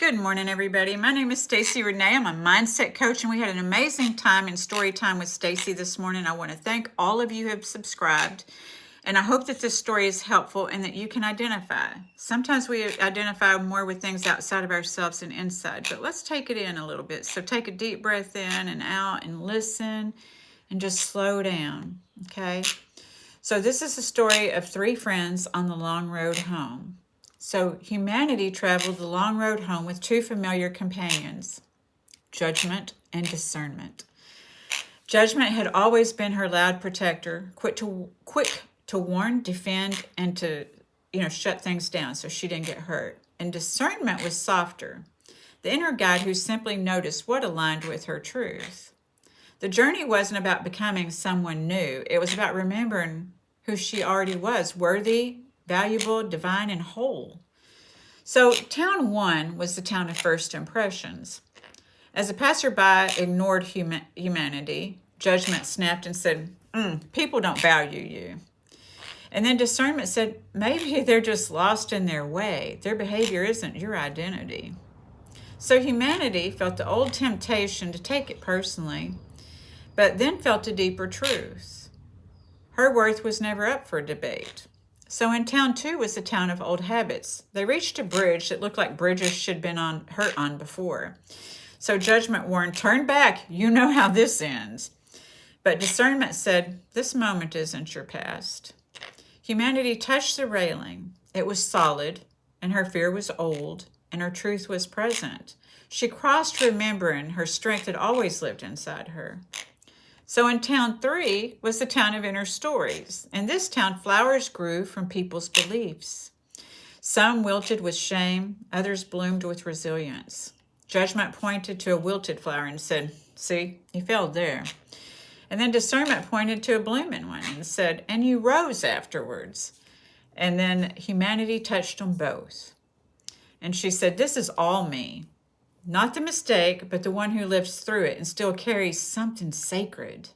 Good morning, everybody. My name is Stacey Renee. I'm a mindset coach, and we had an amazing time in story time with Stacey this morning. I want to thank all of you who have subscribed, and I hope that this story is helpful and that you can identify. Sometimes we identify more with things outside of ourselves than inside, but let's take it in a little bit. So take a deep breath in and out and listen and just slow down, okay? So this is the story of three friends on the long road home. So humanity traveled the long road home with two familiar companions, judgment and discernment. Judgment had always been her loud protector, quick to warn, defend, and to shut things down so she didn't get hurt. And discernment was softer, the inner guide who simply noticed what aligned with her truth. The journey wasn't about becoming someone new. It was about remembering who she already was, worthy, valuable, divine, and whole. So town 1 was the town of first impressions. As a passerby ignored humanity, judgment snapped and said, people don't value you. And then discernment said, maybe they're just lost in their way. Their behavior isn't your identity. So humanity felt the old temptation to take it personally, but then felt a deeper truth. Her worth was never up for debate. So in town 2 was the town of old habits. They reached a bridge that looked like bridges she'd been hurt on before. So judgment warned, turn back, you know how this ends. But discernment said, this moment isn't your past. Humanity touched the railing. It was solid, and her fear was old, and her truth was present. She crossed, remembering her strength had always lived inside her. So in town 3 was the town of inner stories. In this town, flowers grew from people's beliefs. Some wilted with shame, others bloomed with resilience. Judgment pointed to a wilted flower and said, see, you failed there. And then discernment pointed to a blooming one and said, and you rose afterwards. And then humanity touched them both. And she said, this is all me. Not the mistake, but the one who lives through it and still carries something sacred.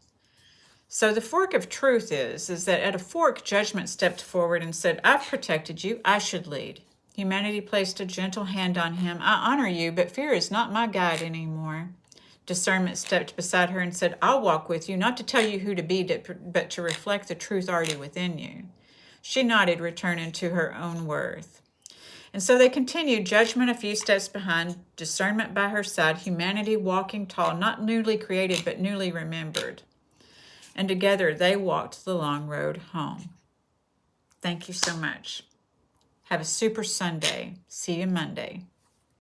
So the fork of truth is that at a fork, judgment stepped forward and said, I've protected you. I should lead. Humanity placed a gentle hand on him. I honor you, but fear is not my guide anymore. Discernment stepped beside her and said, I'll walk with you, not to tell you who to be, but to reflect the truth already within you. She nodded, returning to her own worth. And so they continued, judgment a few steps behind, discernment by her side, humanity walking tall, not newly created, but newly remembered. And together they walked the long road home. Thank you so much. Have a super Sunday. See you Monday.